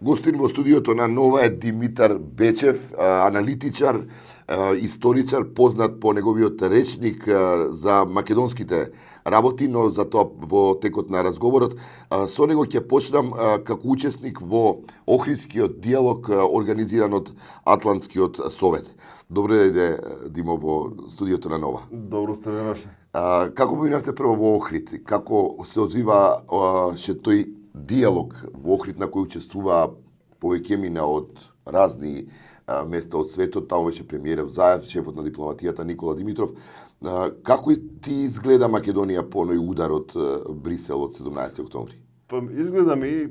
Гостин во студиото на Нова е Димитар Бечев, аналитичар, историчар, познат по неговиот речник за македонските работи, но за тоа во текот на разговорот со него ќе почнам како учесник во Охридскиот диалог организиран од Атлантскиот совет. Добре дојде, Димо, во студиото на Нова. Добро сте ме нашли. Како минавте прво во Охрид? Како се оdzива тој диалог во Охрид на кој учествуваа повеќемина од разни места од светот? Таму беше премиеров Заев, шефот на дипломатијата Никола Димитров. Како ти изгледа Македонија по оној удар од Брисел од 17 октомври? Па изгледа ми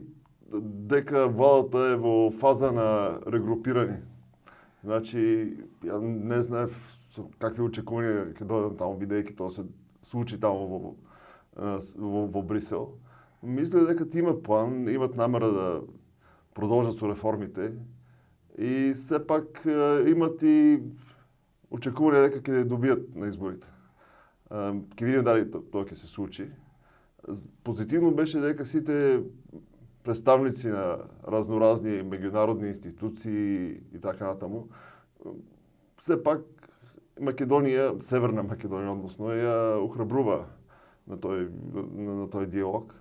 дека владата е во фаза на регрупирање. Значи, ја не знаев со какви очекувања ќе дојдам таму, бидејќи тоа се случи таму во Брисел. Мисле дека ти имат план, имат намера да продолжат со реформите и сепак имат и очекување дека ќе добијат на изборите. Ќе видиме дали тоа ќе се случи. Позитивно беше дека сите представници на разноразни меѓународни институции и така натаму, сепак Македонија, Северна Македонија, односно, ја ухрабрува на тој диалог.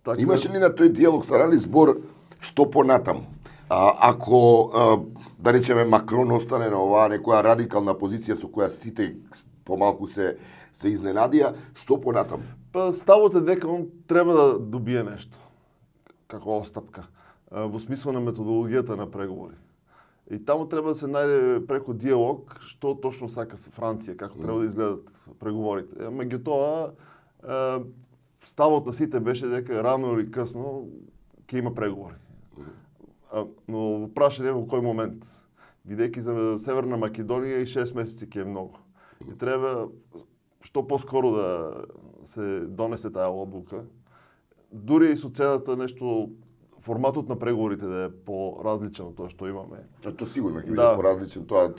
Така... Имаше ли на тој диалог станали збор што понатаму? Ако, да речеме, Макрон остане на оваа некоја радикална позиција со која сите помалку се изненадија, што понатаму? Па ставот е дека он треба да добие нешто како остапка во смисла на методологијата на преговори. И таму треба да се најде преку диалог што точно сака Франција, како треба да изгледат преговорите. Меѓутоа, ставот на сите беше дека рано или късно ќе има преговори. Но прашање во кој момент, бидејќи за Северна Македонија и 6 месеци ќе е многу. И треба што поскоро да се донесе таа одлука. Дури и со цената нешто форматот на преговорите да е по-различен од тоа што имаме. Тоа сигурно ќе биде по-различен, тоа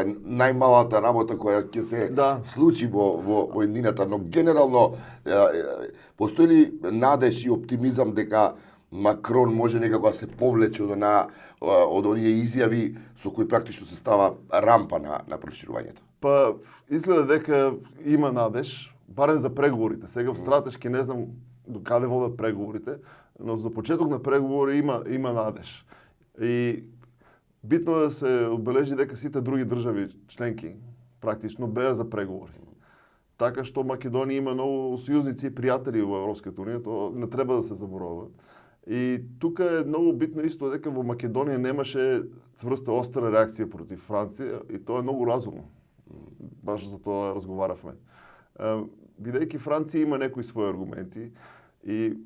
е најмалата работа која ќе се случи во еднината, но генерално постои ли надеж и оптимизам дека Макрон може некако да се повлече од оние изјави со кои практично се става рампа на проширувањето? Па изгледа дека има надеж, барем за преговорите. Сега стратешки не знам до каде водат преговорите, но за почеток на преговори има надеж. И битно е да се одбележи дека сите други држави членки практично беа за преговори. Така што Македонија има многу сојузници и пријатели во Европската унија, тоа не треба да се заборава. И тука е многу битно исто дека во Македонија немаше цврста остра реакција против Франција и тоа е многу разумно. Баш за тоа разговаравме. Бидејќи Франција има некои своји аргументи и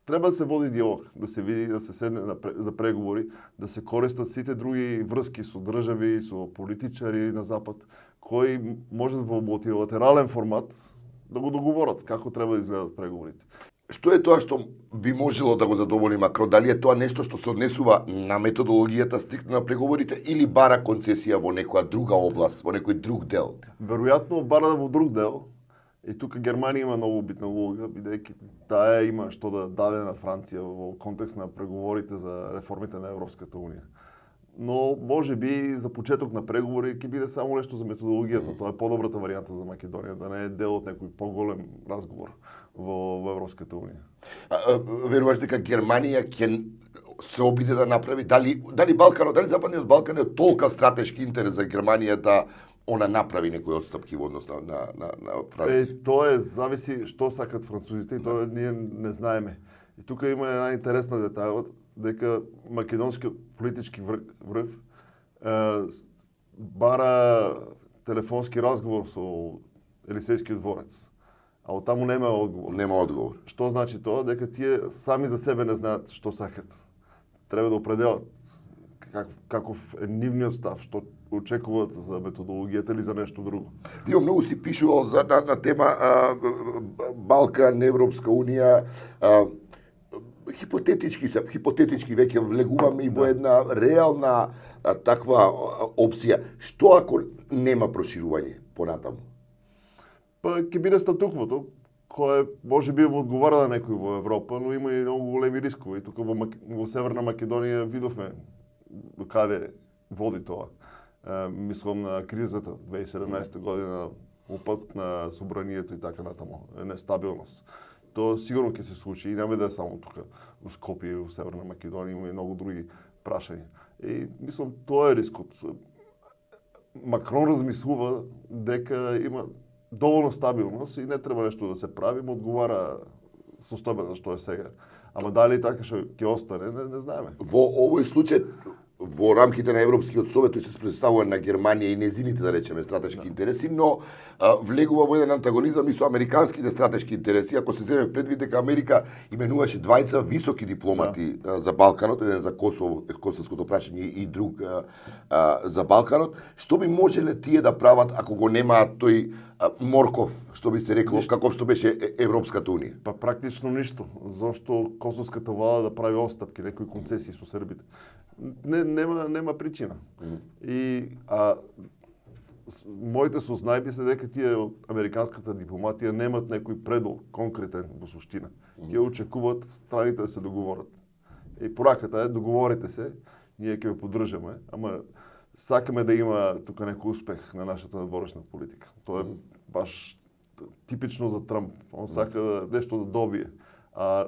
треба да се води диалог, да се види, да се седне за преговори, да се користат сите други врски со држави, со политичари на Запад, кои можат во мултилатерален формат да го договорат како треба да изгледат преговорите. Што е тоа што би можело да го задоволи Макрон? Дали е тоа нешто што се однесува на методологијата стриктно на преговорите или бара концесија во некоја друга област, во некој друг дел? Веројатно бара во друг дел. И тука Германија има многу битна улога, бидејќи таа има што да даде на Франција во контекст на преговорите за реформите на Европската унија. Но може би за почеток на преговори ќе биде само нешто за методологијата. Тоа е подобрата варијанта за Македонија, да не е дел од некој поголем разговор во Европската унија. Веруваш дека Германија ќе се обиде да направи дали Западниот Балкан е толка стратешки интерес за Германија да она направи некои отстапки во однос на Франција? Тоа зависи што сакат французите и тоа ние не знаеме. И тука има една интересна детајла, дека македонскиот политички врв бара телефонски разговор со Елисејскиот дворец. А од таму нема одговор. Нема одговор. Што значи тоа? Дека тие сами за себе не знаат што сакат. Треба да определат каков е нивниот став, што очекуваат за методологијата или за нешто друго. Дио многу си пишувал на тема Балкан, Европска унија. Хипотетички веќе влегуваме и во една реална таква опција. Што ако нема проширување понатаму? Па ќе биде статуквото, кој може би му одговара на некој во Европа, но има и многу големи рискови. И тука во Северна Македонија видовме до каде води тоа. Мислам на кризата 2017 година, упад на собранието и така натаму, нестабилност. Тоа сигурно ќе се случи и нема да е само тука во Скопје и во Северна Македонија, има и многу други прашања. И мислам тоа е рискот. Макрон размислува дека има доволно стабилност и не треба нешто да се прави, му одговара состојбата што е сега. Ама дали така ќе остане, не знаеме. Во овој случај, во рамките на Европскиот совет, тој се представува на Германија и незините, да речеме, стратешки интереси, но влегува во еден антагонизам и со американските стратешки интереси, ако се земе предвид дека Америка именуваше двајца високи дипломати за Балканот, еден за Косово, косовското прашање и друг за Балканот, што би можеле тие да прават ако го немаат тој морков, што би се рекло, каков што беше Европската унија? Па практично ништо. Зошто косовската влада да прави остапки, некои концесии со србите? Нема причина. И моите сознајби се дека тие од американската дипломатија немат некој предол конкретен во суштина. Тие очекуваат страните да се договорат. И пораката е договорите се, ние ќе ве поддржаме, ама сакаме да има тука некој успех на нашата надворешна политика. Тоа е баш типично за Трамп. Он сака нешто да добие.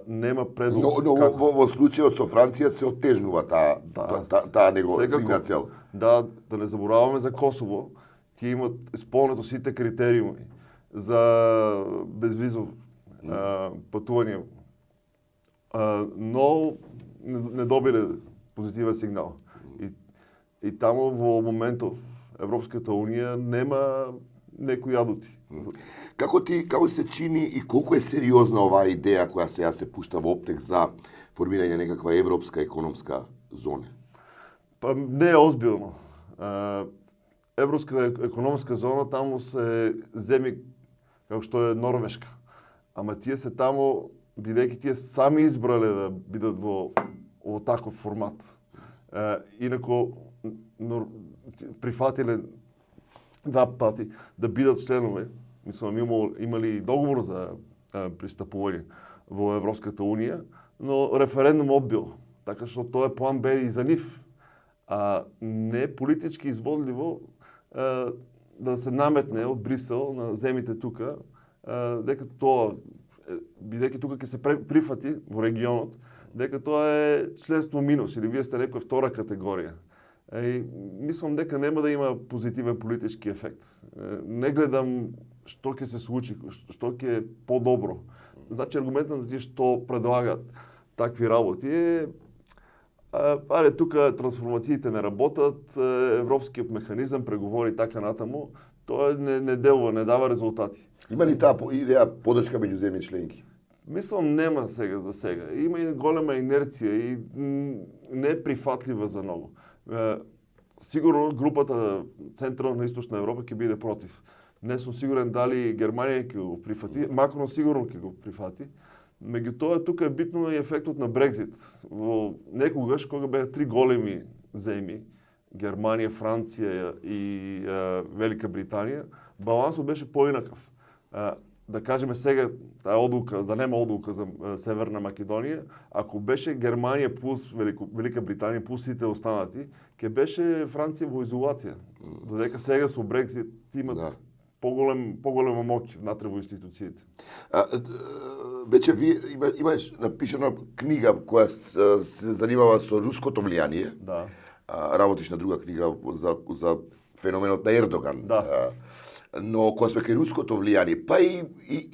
Нема предол. Но во случајот со Франција се оттежнува таа негова цел. Да не забораваме за Косово. Тие имат исполнето сите критериуми за безвизов патување. Но не добиле позитивен сигнал. И таму во моментов Европската унија нема некои адути. Како се чини и колку е сериозна оваа идеја која сега се пушта во оптек за формирање некаква европска економска зона? Па не е озбилно. Европска економска зона таму се земи како што е Норвешка. Ама тие се таму бидејќи тие сами избрале да бидат во таков формат. Инако прифатиле два пати да бидат членови. Мислам, имали и договор за пристапување во Европската унија, но референдум одбил. Така што тоа е план Б и за нив. Не е политички изводливо да се наметне од Брисел на земите тука, дека тоа, бидејќи тука ќе се прифати во регионот, дека тоа е членство минус или вие сте некоја втора категорија. Мислам дека нема да има позитивен политички ефект. Не гледам што ќе се случи, што ќе е подобро. Значи аргументот на тие што предлагат такви работи е тука трансформациите не работат, европскиот механизам, преговори и така натаму, тоа не делува, не дава резултати. Има ли таа идеја подршка меѓу земји членки? Мислам нема сега за сега. Има и голема инерција и не е прифатлива за многу. Сигурно групата Централна и Источна Европа ќе биде против. Не сум сигурен дали Германија ќе го прифати, Макрон сигурно ќе го прифати. Меѓутоа тука е битно и ефектот на Брекзит. Во некогаш кога беа три големи земји, Германија, Франција и Велика Британија, балансот беше поинакав. Да кажеме сега таа одлука, да нема одлука за Северна Македонија, ако беше Германија плюс Велика Британија плюс сите останати, ќе беше Франција во изолација. Додека сега со Брекзит имат поголема моќ внатре во институциите. Вече ви имаш напишана книга која се занимава со руското влијание. Да. Работиш на друга книга за феноменот на Ердоган. Да. Но кога сме кај руското влијание, па и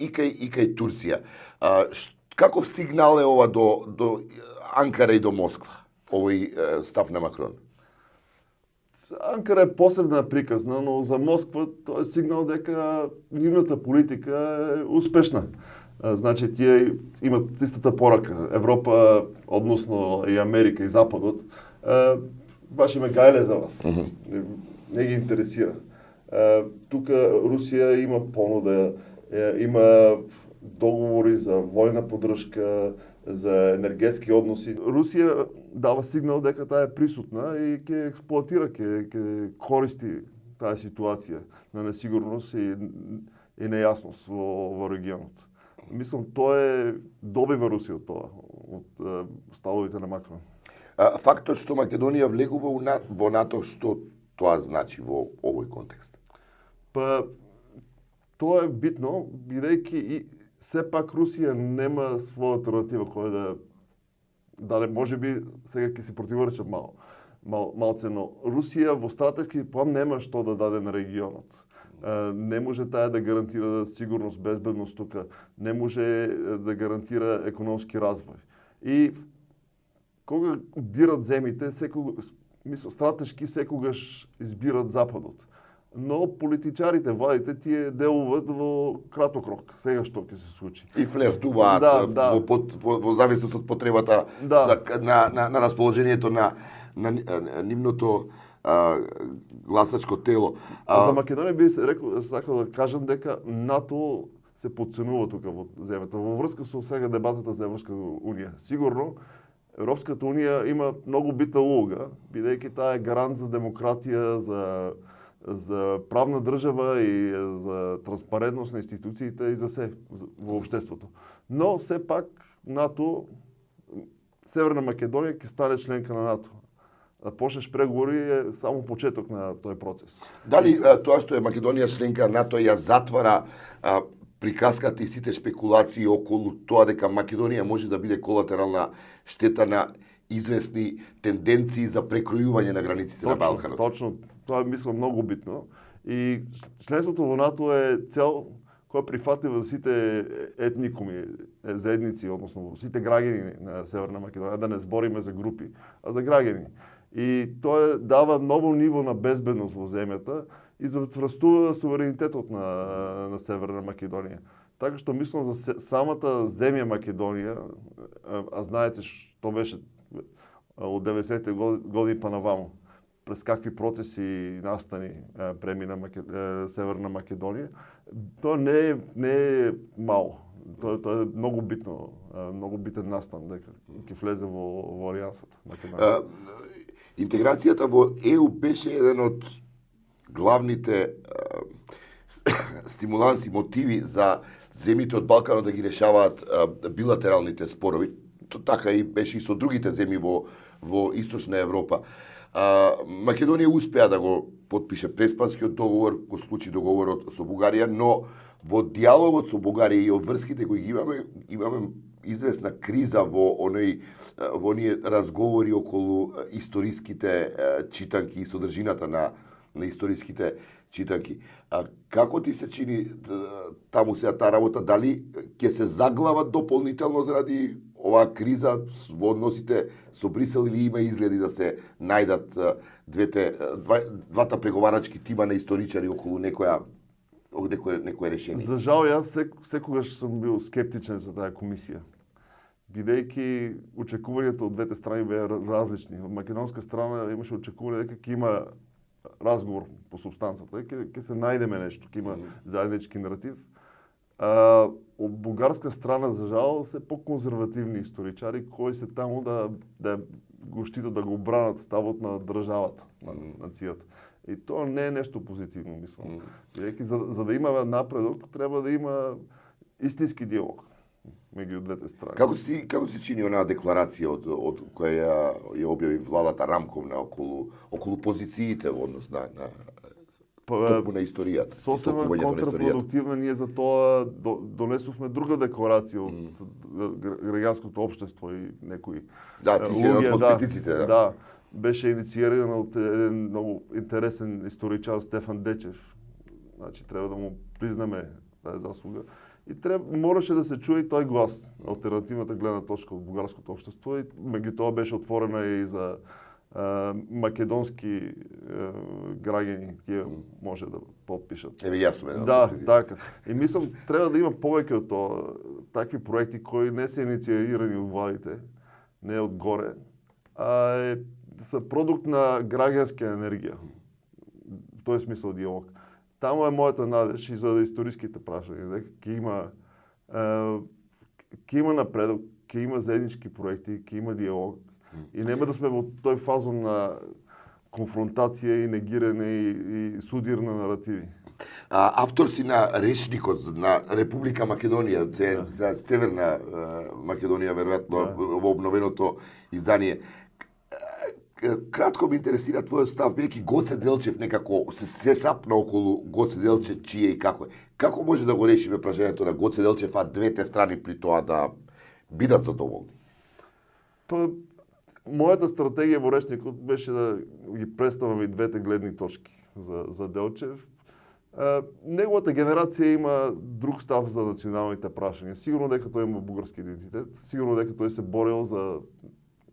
кај Турција, каков сигнал е ова до Анкара и до Москва, овој став на Макрон? Анкара е посебна приказна, но за Москва тоа е сигнал дека нивната политика е успешна. Значи, тие имат истата порака. Европа, односно и Америка и Западот, баш име гајле за вас. Не ги интересира. Тука Русија има понуда, има договори за војна поддршка, за енергетски односи. Русија дава сигнал дека таа е присутна и ќе експлоатира, ќе користи таа ситуација на несигурност и нејасност во регионот. Мислам, тоа добива Русија од тоа, од ставовите на Макрон. Фактот што Македонија влегува во НАТО, што тоа значи во овој контекст? Па, тоа е битно, бидејќи и сепак Русија нема своја алтернатива која да не можеби сега ќе се противоречат малце, но Русија во стратешки план нема што да даде на регионот. Не може таа да гарантира сигурност, безбедност тука, не може да гарантира економски развој. И кога бират земите, стратешки секогаш избират Западот. Но политичарите, владите, тие делуват во краток рок. Сега што ќе се случи? И флертуваат во зависност од потребата на расположението на нивното гласачко тело. За Македонија би сакал да кажам дека НАТО се подценува тука во земјата. Во врска со сега дебатата за Европска унија. Сигурно Европската унија има многу битна улога, бидејќи таа е гарант за демократија, за правна држава и за транспарентност на институциите и за се во општеството. Но сепак НАТО, Северна Македонија ќе стане членка на НАТО. Да почнеш преговори е само почеток на тој процес. Дали тоа што е Македонија членка на НАТО ја затвара приказката и сите спекулации околу тоа дека Македонија може да биде колатерална штета на известни тенденции за прекројување на границите на Балканот? Точно, тоа мислам многу битно. И членството во НАТО е цел која прифатлива за сите етникуми, заедници, односно сите граѓани на Северна Македонија, да не збориме за групи, а за граѓани. И тоа дава ново ниво на безбедност во земјата и заврстува суверенитетот на Северна Македонија. Така што мислам за самата земја Македонија, а знаете што беше од 90-те години па наваму, през какви процеси и настани премина Северна Македонија, тоа не е мало. Тоа е многу битно, многу битен настан дека ќе влезе во алијансата Македонија. Интеграцијата во ЕУ беше еден од главните стимуланси, мотиви за земјите од Балканот да ги решаваат билатералните спорови. Така и беше и со другите земји во Источна Европа. Македонија успеа да го потпише Преспанскиот договор, го случи договорот со Бугарија, но во диалогот со Бугарија и обврските кои ги имаме известна криза во оние разговори околу историските читанки и содржината на историските читанки. Како ти се чини таму сега таа работа? Дали ќе се заглава дополнително заради оваа криза во односите со Брисел или има изгледи да се најдат двата преговарачки тима на историчари околу некое решение? За жал, јас секогаш сум бил скептичен за таа комисија. Бидејќи очекувањето од двете страни беа различни. Од македонска страна имаше очекување дека ќе има разговор по субстанцата, ќе се најдеме нешто, ќе има заеднички наратив. Од бугарска страна, за жал, се по-конзервативни историчари кои се таму да го штитат, да го бранат ставот на државата, на нацијата. И тоа не е нешто позитивно, мислам. Бидејќи за да има напредок, треба да има истински диалог меѓу двете страни. Како се чини онаа декларација од која ја објави владата Рамковна околу позициите во однос на токму на историјата? Сосема контрапродуктивно, ние за тоа донесовме друга декларација од граѓанското општество и некои ти си еден од потписниците, да. Беше инициирана од еден многу интересен историчар Стефан Дечев. Значи треба да му признаме таа заслуга. И мораше да се чуе и тој глас, алтернативната гледна точка од бугарското општество, и меѓу тоа беше отворена и за македонски граѓани, тие може да подпишат. Еве јас сум еден. Да, така. И мислам треба да има повеќе од тоа, такви проекти кои не се инициирани од владите, не од горе, а се продукт на граѓанска енергија. В тој смисол диалог. Таму е мојата надеж и за историските прашања, дека ќе има напредок, ќе има заеднички проекти, ќе има диалог и нема да сме во тој фазон на конфронтација и негирање и судир на наративи. Автор си на речникот на Република Македонија, за Северна Македонија, веројатно, во обновеното издание. Кратко ме интересира твојот став, бидејќи Гоце Делчев некако се сапна околу Гоце Делчев, чие и како е. Како може да го решиме прашањето на Гоце Делчев, а двете страни при тоа да бидат задоволни? Па, мојата стратегија во речникот беше да ги представам и двете гледни точки за Делчев. Неговата генерација има друг став за националните прашања. Сигурно дека тој има бугарски идентитет, сигурно дека тој се борел за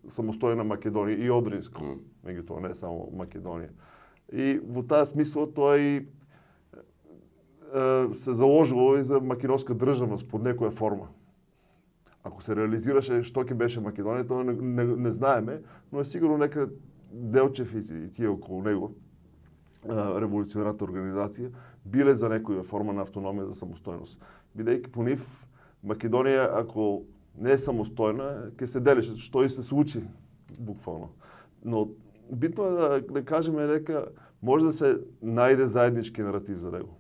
самостојна Македонија и Одринско, меѓутоа не само Македонија. И во таа смисла тој се заложило и за македонска државност под некоја форма. Ако се реализираше што ќе беше Македонија, тоа не знаеме, но е сигурно нека Делчев и тие околу него, револуционарната организација, биле за некоја форма на автономија за самостојност. Бидејќи по нив Македонија, ако не е самостојна, ќе се делеше, што и се случи буквално. Но битно е да кажеме дека може да се најде заеднички наратив за него.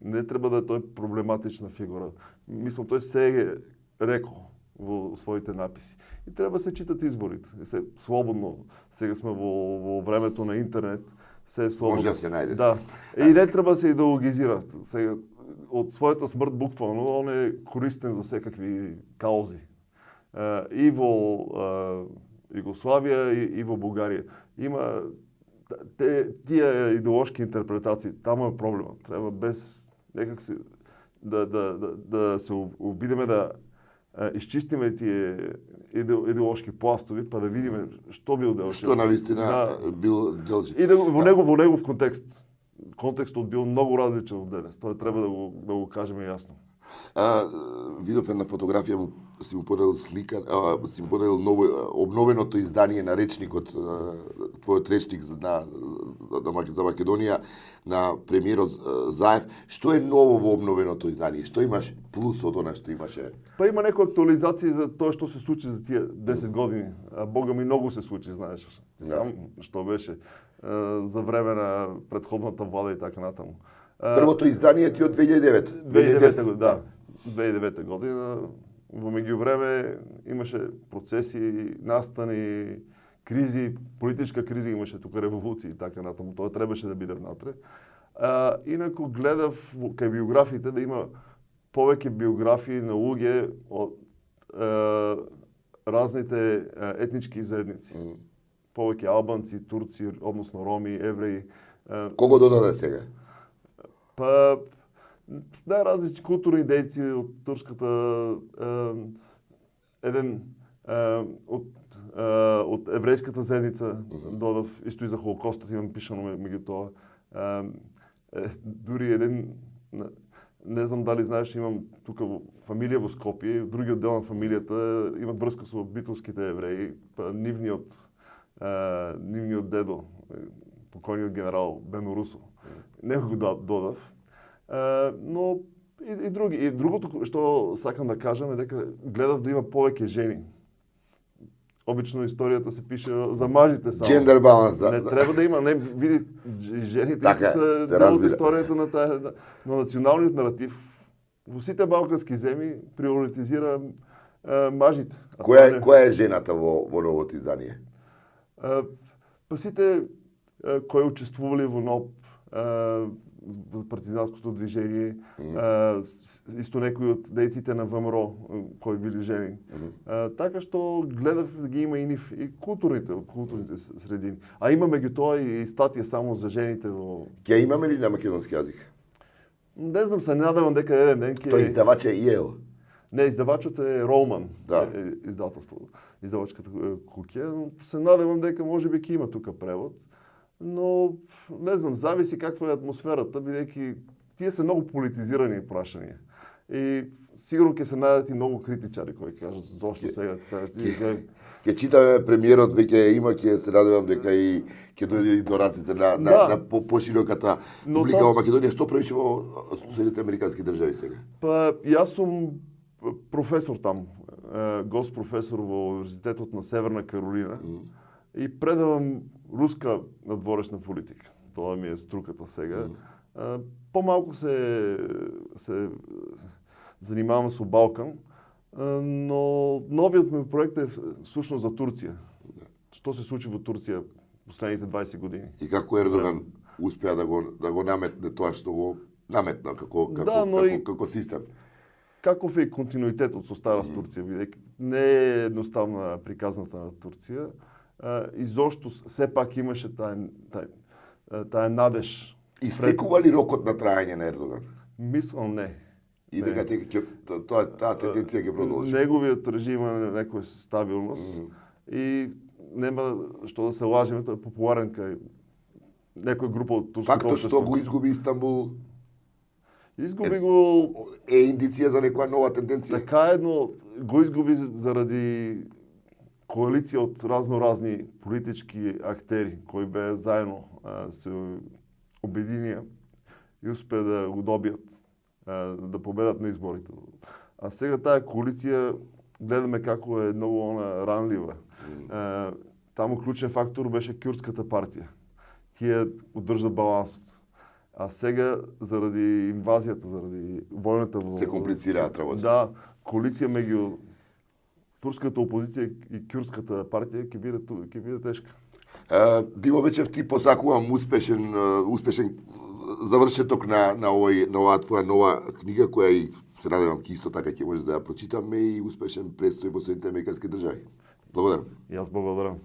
Не треба да е тој проблематична фигура. Мислам, тој се е рекол во своите написи. И треба да се читат изворите. Се слободно. Сега сме во времето на интернет. Се е слободно. Може да се најде. Да. И не треба да се идеологизира. Сега, од својата смрт буквално, он е користен за секакви каузи. И во Југославија и во Бугарија. Има тие идеолошки интерпретации. Таму е проблемот. Треба без некак се да се обидеме да исчистиме тие идеолошки пластови, па да видиме што бил Делчев. Што навистина бил Делчев. И во негов контекст. Контекстот бил многу различен од денес. Тоа треба да го кажеме јасно. Видов една фотографија, си му поделил слика, си му поделил обновеното издание на речникот, твојот речник за Македонија, на премиерот Заев. Што е ново во обновеното издание? Што имаш плюс од она што имаше? Па има некои актуализации за тоа што се случи за тие 10 години. А Бога ми многу се случи, знаеш. Сам што беше за време на претходната влада и така натаму. Првото издание ти од 2009. 2009 година, да. 2009 година. Во меѓувреме имаше процеси, настани, кризи, политичка криза имаше тука, револуции и така натаму. Тоа требаше да биде внатре. Инаку гледав кај биографиите да има повеќе биографии на луѓе од разните етнички заедници. Повеќе албанци, турци, односно роми, евреи. Кого додаде сега? Па, да, различни културни дејци од турската, еден од еврејската заедница додав, исто и за Холокостот имам пишано меѓу тоа. Дури еден, не знам дали знаеш, имам тука фамилија во Скопје, другиот дел на фамилијата имат врска со битолските евреи, па нивниот дедо, покојниот генерал Бено Русо, него го додав. Но и други. И другото што сакам да кажам е дека гледав да има повеќе жени. Обично историјата се пише за мажите само. Джендер баланс, да. Не треба да има, не види жените така, се дел од историјата на таа, но националниот наратив во сите балкански земји приоритизира мажите. Која е жената во новото издание? Па сите кои учествувале во НОБ, партизанското движење, исто некои од дејците на ВМРО кои били жени. Така што гледав да ги има и нив, и културните средини. А има меѓу тоа и статија само за жените во... Ќе имаме ли на македонски јазик? Не знам, се надевам дека еден ден ќе... Тој издавач е ИЕЛ? Не, издавачот е Ролман, да. Издателство, издавачката куќа. Се надевам дека можеби ќе има тука превод. Но, не знам, зависи каква е атмосферата, бидејќи тие се многу политизирани прашања. И сигурно ќе се најдат и многу критичари кои кажат зошто сега Ќе читаме премиерот, веќе има, ќе се надевам дека и ќе дојде и до раците на пошироката публика во Македонија. Што правиш во Соединетите Американски држави сега? Па, јас сум професор там, гост професор во Универзитетот на Северна Каролина. И предавам руска надворешна политика. Тоа ми е струката сега. По-малко се занимавам со Балкан, но новият ми проект е всъщност за Турция. Що се случи во Турция последните 20 години. И како Ердоган успеа да го наметне тоа што го наметна како систем. Каков е континуитетот со стара Турција, бидејќи не е едноставна приказната на Турција, и зошто се пак имаше таа надеж. Истекува ли рокот на траење на Ердоган? Мислам не. И дека таа тенденција ќе продолжи. Неговиот режим има некоја стабилност и нема што да се лажеме, тој е популарен кај некоја група од турското Фактот општество. што го изгуби Истанбул Изгуби го е индиција за некоја нова тенденција. така едно, го изгуби заради коалиција од разноразни политички актери кои беа заедно се обединија и успеа да го добијат, да победат на изборите. А сега таа коалиција гледаме како е многу ранлива. Таму клучен фактор беше кюрдската партија. Тие одржа балансот. А сега, заради инвазијата, заради војната Се комплицираат работи. Да, коалиција меѓу турската опозиција и кюрдската партија ќе биде тешка. Димо Бечев, ти посакувам успешен завршеток на оваа твоја нова книга, која и се надевам ки исто така ќе можеш да ја прочитаме, и успешен престој во Соединетите американски држави. Благодарам. Јас благодарам.